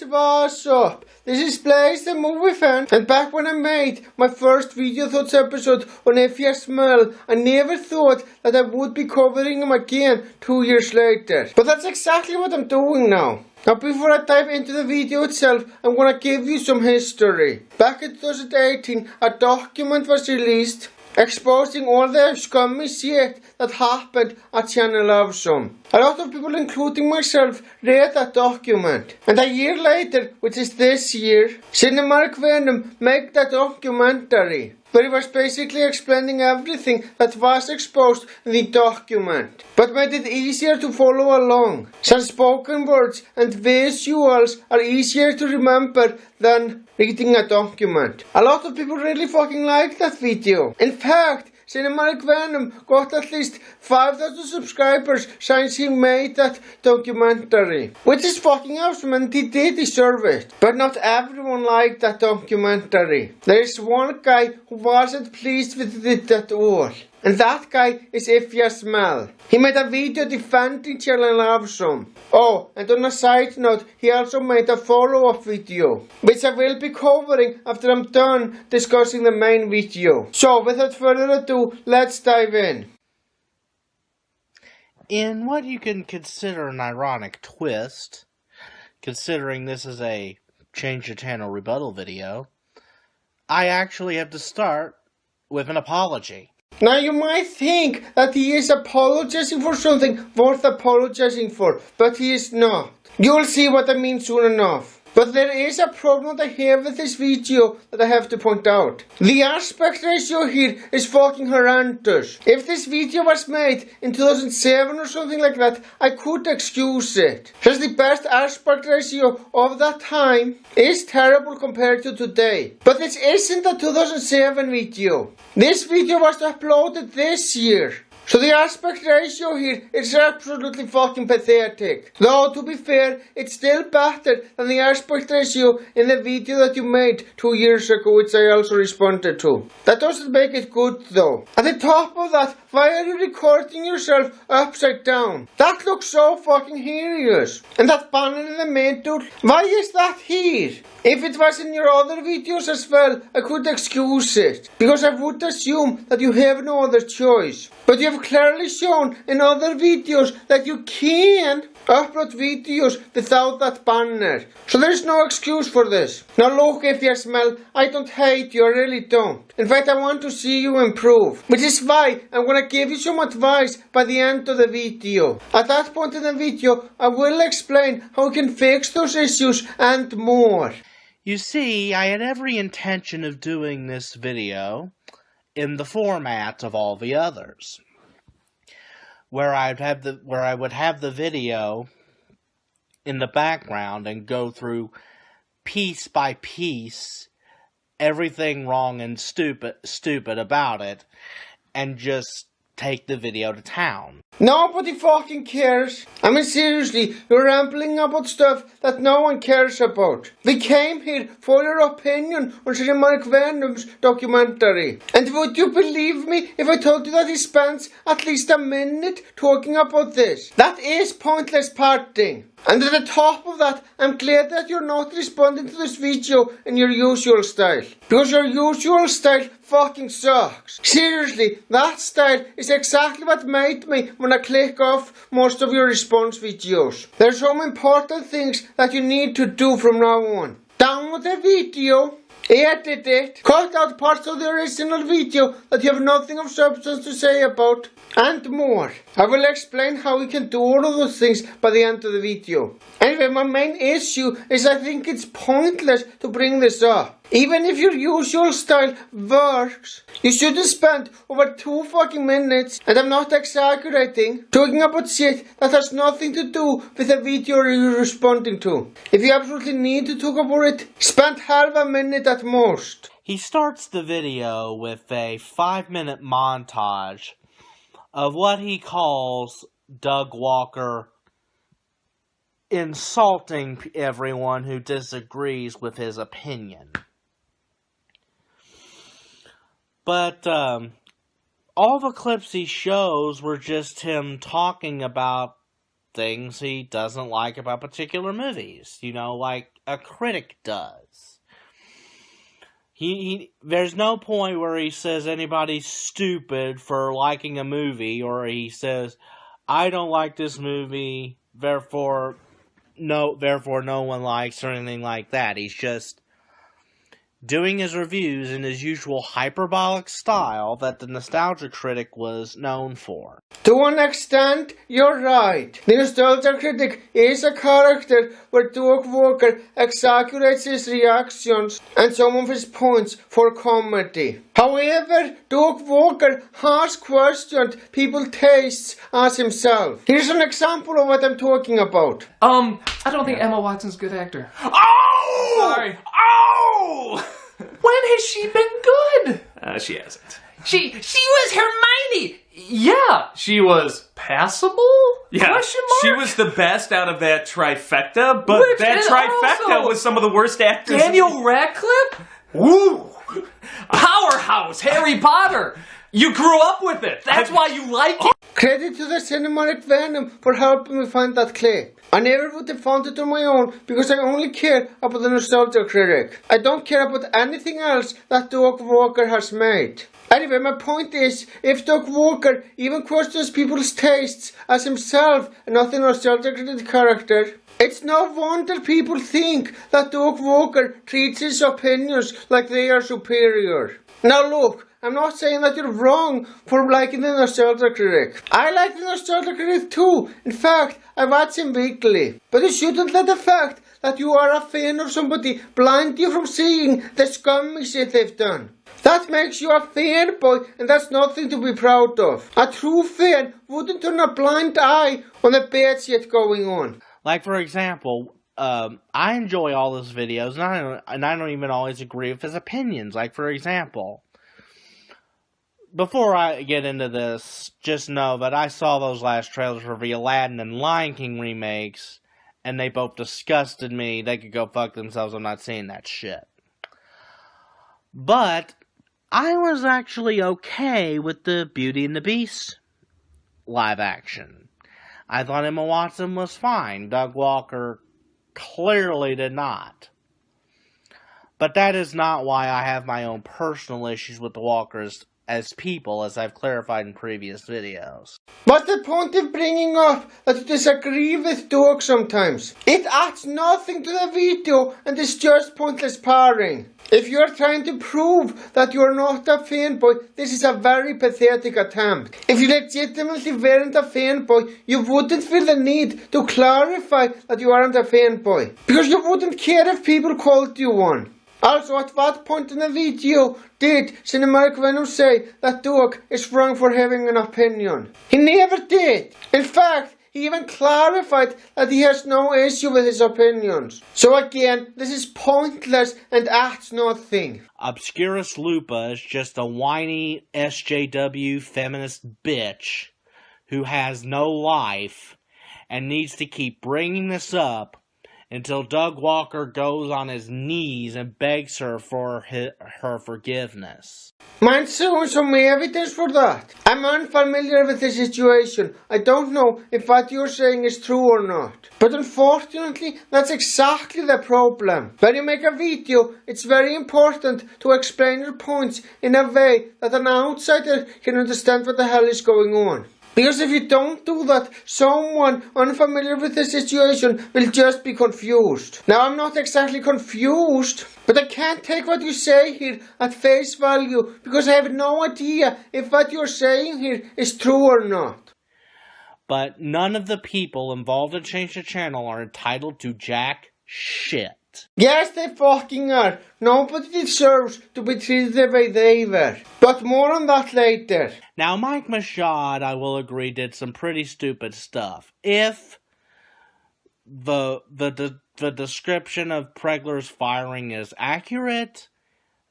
guys, what's up? This is Blaze the Movie Fan, and back when I made my first video thoughts episode on If You Smell, I never thought that I would be covering him again 2 years later. But that's exactly what I'm doing now. Now before I dive into the video itself, I'm gonna give you some history. Back in 2018, a document was released exposing all the scummy shit that happened at Channel Awesome. A lot of people, including myself, read that document. And a year later, which is this year, Cinematic Venom made that documentary, where he was basically explaining everything that was exposed in the document, but made it easier to follow along, since spoken words and visuals are easier to remember than reading a document. A lot of people really fucking liked that video. In fact, Cinematic Venom got at least 5,000 subscribers since he made that documentary, which is fucking awesome, and he did deserve it. But not everyone liked that documentary. There is one guy who wasn't pleased with it at all, and that guy is If You Smell. He made a video defending Channel Awesome. Oh, and on a side note, he also made a follow-up video, which I will be covering after I'm done discussing the main video. So, without further ado, let's dive in. In what you can consider an ironic twist, considering this is a Change the Channel rebuttal video, I actually have to start with an apology. Now you might think that he is apologizing for something worth apologizing for, but he is not. You'll see what I mean soon enough. But there is a problem that I have with this video that I have to point out. The aspect ratio here is fucking horrendous. If this video was made in 2007 or something like that, I could excuse it, since the best aspect ratio of that time is terrible compared to today. But this isn't a 2007 video. This video was uploaded this year. So the aspect ratio here is absolutely fucking pathetic. Though, to be fair, it's still better than the aspect ratio in the video that you made 2 years ago, which I also responded to. That doesn't make it good though. At the top of that, why are you recording yourself upside down? That looks so fucking hideous. And that banner in the middle, why is that here? If it was in your other videos as well, I could excuse it, because I would assume that you have no other choice. But you have clearly shown in other videos that you can upload videos without that banner. So there is no excuse for this. Now look, If You Smell, I don't hate you, I really don't. In fact, I want to see you improve, which is why I'm gonna give you some advice by the end of the video. At that point in the video, I will explain how you can fix those issues and more. You see, I had every intention of doing this video in the format of all the others, where I would have the video in the background and go through piece by piece everything wrong and stupid about it, and just take the video to town. Nobody fucking cares. I mean, seriously, you're rambling about stuff that no one cares about. We came here for your opinion on Cinematic Venom's documentary. And would you believe me if I told you that he spends at least a minute talking about this? That is pointless parting. And at the top of that, I'm glad that you're not responding to this video in your usual style. Because your usual style fucking sucks. Seriously, that style is exactly what made me when I click off most of your response videos. There's some important things that you need to do from now on. Download the video, edit it, cut out parts of the original video that you have nothing of substance to say about, and more. I will explain how we can do all of those things by the end of the video. Anyway, my main issue is I think it's pointless to bring this up. Even if your usual style works, you shouldn't spend over 2 fucking minutes, and I'm not exaggerating, talking about shit that has nothing to do with the video you're responding to. If you absolutely need to talk about it, spend half a minute at most. He starts the video with a 5-minute montage of what he calls Doug Walker insulting everyone who disagrees with his opinion. But all the clips he shows were just him talking about things he doesn't like about particular movies, like a critic does. There's no point where he says anybody's stupid for liking a movie, or he says, I don't like this movie, therefore no one likes, or anything like that. He's just doing his reviews in his usual hyperbolic style that the nostalgia critic was known for. To one extent, you're right. The nostalgia critic is a character where Doug Walker exaggerates his reactions and some of his points for comedy. However, Doug Walker has questioned people's tastes as himself. Here's an example of what I'm talking about. I don't think Emma Watson's a good actor. Oh! Sorry. Oh! When has she been good? She hasn't. She was Hermione. Yeah, she was passable? Yeah, Question mark? she was the best out of that trifecta, but Which that is trifecta also was some of the worst actors. Daniel Radcliffe? Woo! Powerhouse, Harry Potter. You grew up with it. That's why you like it. Credit to the cinematic Venom for helping me find that clip. I never would have found it on my own because I only care about the nostalgia critic. I don't care about anything else that Doug Walker has made. Anyway, my point is, if Doug Walker even questions people's tastes as himself and not the nostalgia critic character, it's no wonder people think that Doug Walker treats his opinions like they are superior. Now look, I'm not saying that you're wrong for liking the nostalgia critic. I like the nostalgia critic too. In fact, I watch him weekly. But you shouldn't let the fact that you are a fan of somebody blind you from seeing the scummy shit they've done. That makes you a fanboy, and that's nothing to be proud of. A true fan wouldn't turn a blind eye on the bad shit going on. Like, for example, I enjoy all his videos, and I don't even always agree with his opinions. Like, for example, before I get into this, just know that I saw those last trailers for the Aladdin and Lion King remakes, and they both disgusted me. They could go fuck themselves. I'm not seeing that shit. But I was actually okay with the Beauty and the Beast live action. I thought Emma Watson was fine. Doug Walker clearly did not. But that is not why I have my own personal issues with the Walkers as people, as I've clarified in previous videos. What's the point of bringing up that you disagree with Doug sometimes? It adds nothing to the video and is just pointless parring. If you're trying to prove that you're not a fanboy, this is a very pathetic attempt. If you legitimately weren't a fanboy, you wouldn't feel the need to clarify that you aren't a fanboy. Because you wouldn't care if people called you one. Also, at what point in the video did Cinematic Venom say that Doug is wrong for having an opinion? He never did. In fact, he even clarified that he has no issue with his opinions. So again, this is pointless and adds nothing. Obscurus Lupa is just a whiny SJW feminist bitch who has no life and needs to keep bringing this up until Doug Walker goes on his knees and begs her for her forgiveness. Mine's showing some evidence for that. I'm unfamiliar with the situation. I don't know if what you're saying is true or not. But unfortunately, that's exactly the problem. When you make a video, it's very important to explain your points in a way that an outsider can understand what the hell is going on. Because if you don't do that, someone unfamiliar with the situation will just be confused. Now, I'm not exactly confused, but I can't take what you say here at face value because I have no idea if what you're saying here is true or not. But none of the people involved in Change the Channel are entitled to jack shit. Yes, they fucking are. Nobody deserves to be treated the way they were. But more on that later. Now, Mike Machad, I will agree, did some pretty stupid stuff. If the description of Pregler's firing is accurate,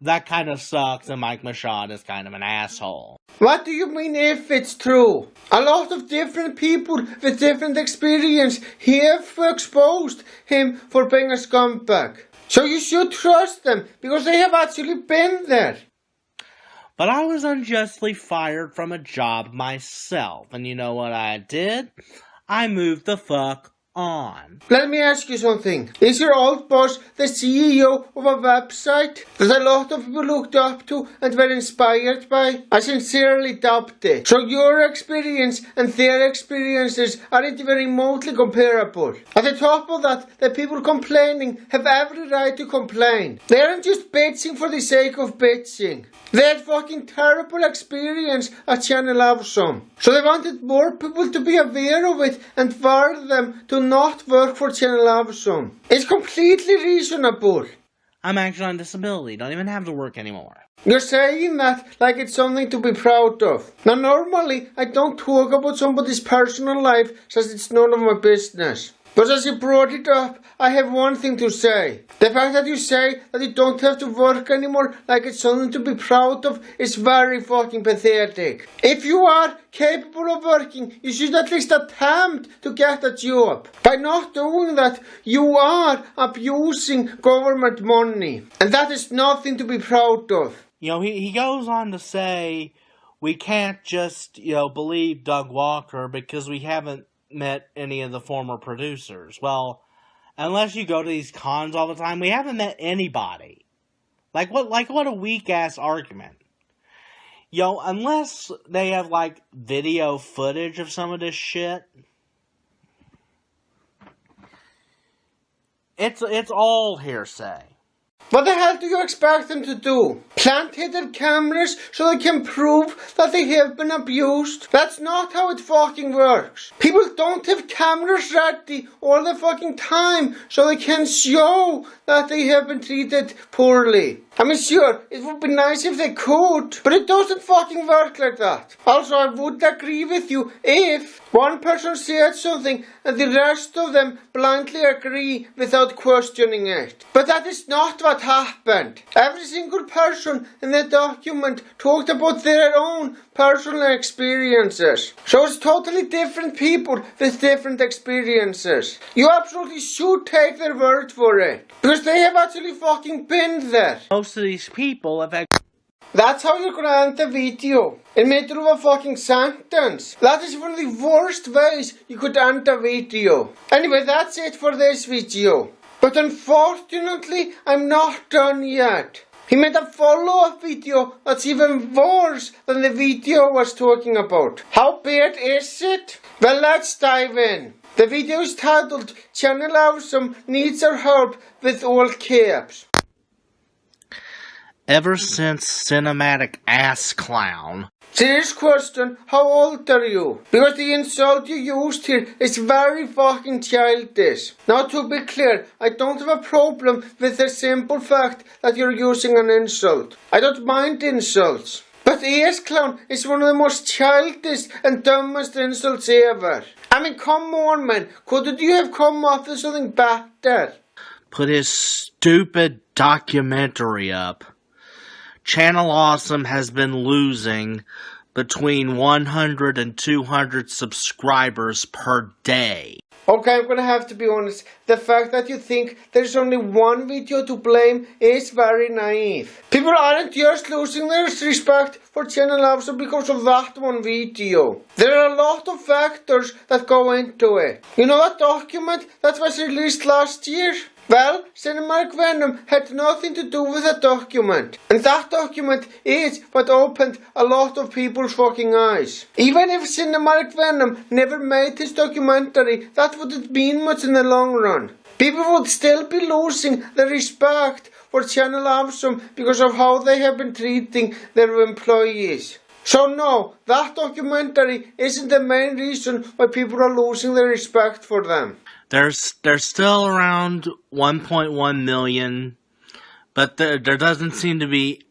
that kind of sucks, and Mike Machad is kind of an asshole. What do you mean if it's true? A lot of different people with different experience have exposed him for being a scumbag. So you should trust them, because they have actually been there. But I was unjustly fired from a job myself, and you know what I did? I moved the fuck on. Let me ask you something. Is your old boss the CEO of a website that a lot of people looked up to and were inspired by? I sincerely doubt it. So your experience and their experiences aren't even remotely comparable. At the top of that, the people complaining have every right to complain. They aren't just bitching for the sake of bitching. They had fucking terrible experience at Channel Awesome. So they wanted more people to be aware of it and warn them to not work for Channel Awesome. It's completely reasonable. I'm actually on disability. Don't even have to work anymore. You're saying that like it's something to be proud of. Now normally I don't talk about somebody's personal life since it's none of my business. But as you brought it up, I have one thing to say. The fact that you say that you don't have to work anymore like it's something to be proud of is very fucking pathetic. If you are capable of working, you should at least attempt to get a job. By not doing that, you are abusing government money. And that is nothing to be proud of. You know, he goes on to say, we can't just, believe Doug Walker because we haven't met any of the former producers. Well, unless you go to these cons all the time, we haven't met anybody. Like what a weak ass argument. Unless they have video footage of some of this shit, it's all hearsay. What the hell do you expect them to do? Plant hidden cameras so they can prove that they have been abused? That's not how it fucking works. People don't have cameras ready all the fucking time so they can show that they have been treated poorly. I mean, sure, it would be nice if they could, but it doesn't fucking work like that. Also, I would agree with you if one person said something and the rest of them blindly agree without questioning it. But that is not what happened. Every single person in the document talked about their own personal experiences. So it's totally different people with different experiences. You absolutely should take their word for it, because they have actually fucking been there. Most of these people have had... That's how you're gonna end the video. In the middle of a fucking sentence. That is one of the worst ways you could end a video. Anyway, that's it for this video. But unfortunately, I'm not done yet. He made a follow-up video that's even worse than the video I was talking about. How bad is it? Well, let's dive in. The video is titled, Channel Awesome Needs Our Help with all caps. Ever since Cinematic Ass Clown. Serious question, how old are you? Because the insult you used here is very fucking childish. Now to be clear, I don't have a problem with the simple fact that you're using an insult. I don't mind insults. But ass clown is one of the most childish and dumbest insults ever. I mean, come on, man. Couldn't you have come up with something better? Put his stupid documentary up. Channel Awesome has been losing between 100 and 200 subscribers per day. Okay, I'm gonna have to be honest. The fact that you think there's only one video to blame is very naive. People aren't just losing their respect for Channel Awesome because of that one video. There are a lot of factors that go into it. You know that document that was released last year? Well, Cinematic Venom had nothing to do with that document. And that document is what opened a lot of people's fucking eyes. Even if Cinematic Venom never made his documentary, that wouldn't mean much in the long run. People would still be losing their respect for Channel Awesome because of how they have been treating their employees. So no, that documentary isn't the main reason why people are losing their respect for them. There's still around 1.1 million, but there doesn't seem to be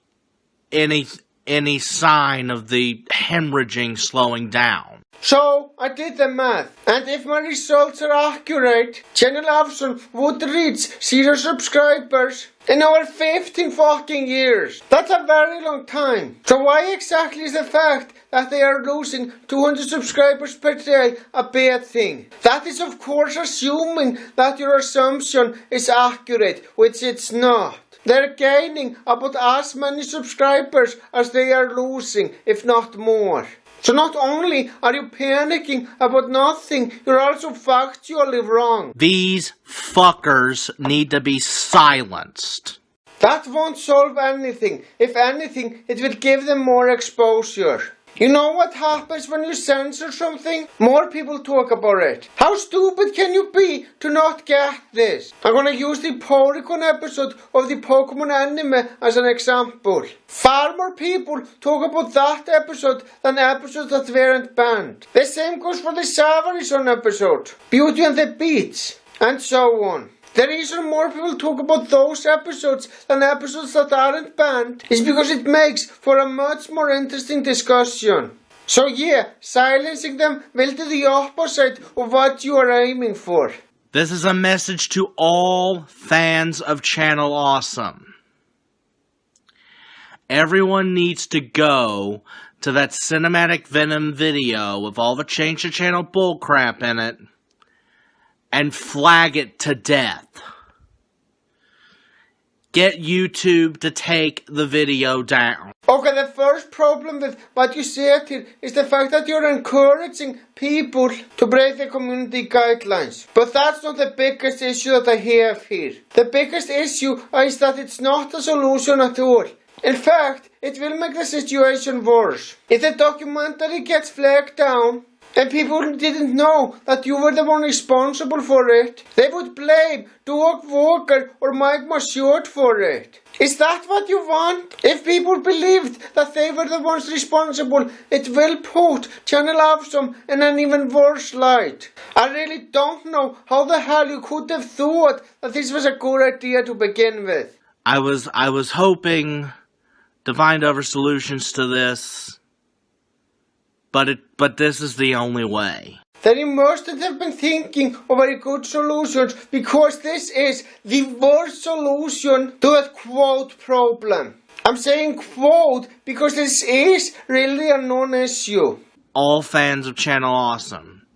any sign of the hemorrhaging slowing down. So, I did the math, and if my results are accurate, Channel Awesome would reach 0 subscribers in over 15 fucking years. That's a very long time. So why exactly is the fact that they are losing 200 subscribers per day a bad thing? That is of course assuming that your assumption is accurate, which it's not. They're gaining about as many subscribers as they are losing, if not more. So not only are you panicking about nothing, you're also factually wrong. These fuckers need to be silenced. That won't solve anything. If anything, it will give them more exposure. You know what happens when you censor something? More people talk about it. How stupid can you be to not get this? I'm gonna use the Porygon episode of the Pokemon anime as an example. Far more people talk about that episode than episodes that weren't banned. The same goes for the Savarizon episode, Beauty and the Beast, and so on. The reason more people talk about those episodes than episodes that aren't banned is because it makes for a much more interesting discussion. So yeah, silencing them will do the opposite of what you are aiming for. This is a message to all fans of Channel Awesome. Everyone needs to go to that cinematic Venom video with all the change to channel bullcrap in it and flag it to death. Get YouTube to take the video down. Okay, the first problem with what you said here is the fact that you're encouraging people to break the community guidelines. But that's not the biggest issue that I have here. The biggest issue is that it's not a solution at all. In fact, it will make the situation worse. If the documentary gets flagged down, and people didn't know that you were the one responsible for it, they would blame Doug Walker or Mike Mashoud for it. Is that what you want? If people believed that they were the ones responsible, it will put Channel Awesome in an even worse light. I really don't know how the hell you could have thought that this was a good idea to begin with. I was hoping to find other solutions to this, but this is the only way. Then you mustn't have been thinking of very good solutions, because this is the worst solution to that quote problem. I'm saying quote because this is really a non-issue. All fans of Channel Awesome,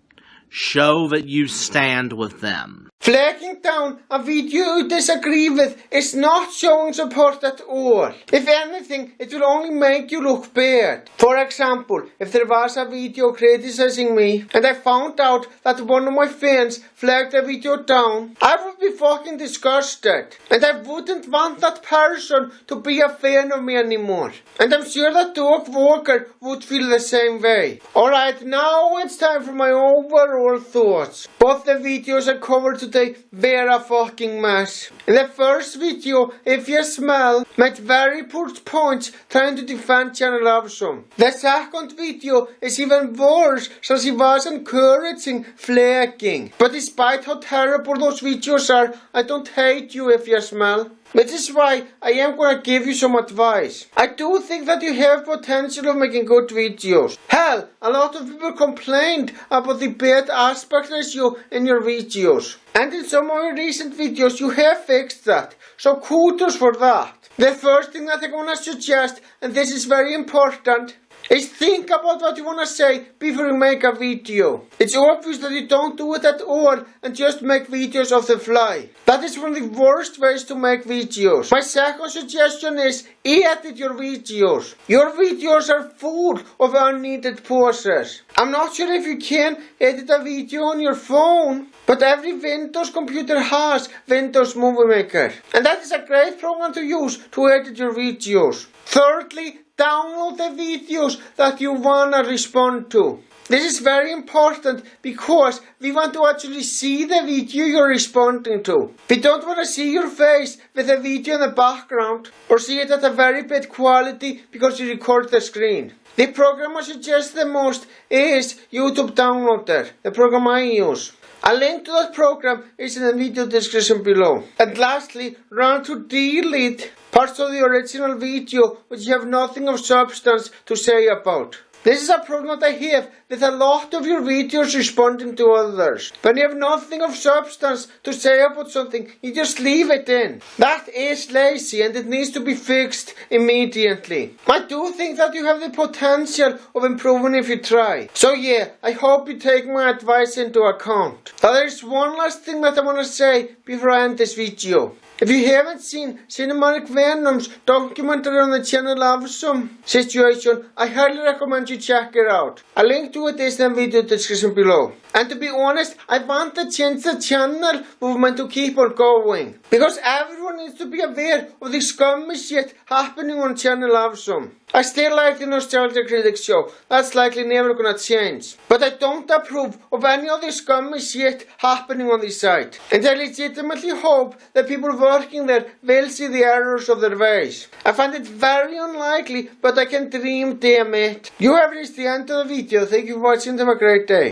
show that you stand with them. Flagging down a video you disagree with is not showing support at all. If anything, it will only make you look bad. For example, if there was a video criticizing me and I found out that one of my fans flagged the video down, I would be fucking disgusted. And I wouldn't want that person to be a fan of me anymore. And I'm sure that Doug Walker would feel the same way. Alright, now it's time for my overall thoughts. Both the videos I covered today were a fucking mess. In the first video, If You Smell, made very poor points trying to defend Channel Awesome. The second video is even worse, since he was encouraging flagging. But despite how terrible those videos are, I don't hate you, If You Smell. Which is why I am gonna give you some advice. I do think that you have potential of making good videos. Hell, a lot of people complained about the bad aspect ratio in your videos. And in some of your recent videos you have fixed that. So kudos for that. The first thing that I'm gonna suggest, and this is very important, is think about what you want to say before you make a video. It's obvious that you don't do it at all and just make videos off the fly. That is one of the worst ways to make videos. My second suggestion is edit your videos. Your videos are full of unneeded pauses. I'm not sure if you can edit a video on your phone, but every Windows computer has Windows Movie Maker. And that is a great program to use to edit your videos. Thirdly, download the videos that you wanna respond to. This is very important because we want to actually see the video you're responding to. We don't want to see your face with a video in the background or see it at a very bad quality because you record the screen. The program I suggest the most is YouTube Downloader, the program I use. A link to that program is in the video description below. And lastly, run to delete parts of the original video which you have nothing of substance to say about. This is a problem that I have with a lot of your videos responding to others. When you have nothing of substance to say about something, you just leave it in. That is lazy and it needs to be fixed immediately. I do think that you have the potential of improving if you try. So yeah, I hope you take my advice into account. Now there's one last thing that I want to say before I end this video. If you haven't seen Cinematic Venom's documentary on the Channel Awesome situation, I highly recommend you check it out. A link to it is in the video description below. And to be honest, I want to change the channel movement to keep on going. Because everyone needs to be aware of the scummy shit happening on Channel Awesome. I still like the Nostalgia Critics show, that's likely never gonna change. But I don't approve of any of the scummy shit happening on the site. And I legitimately hope that people working there will see the errors of their ways. I find it very unlikely, but I can dream, damn it. You have reached the end of the video, thank you for watching, have a great day.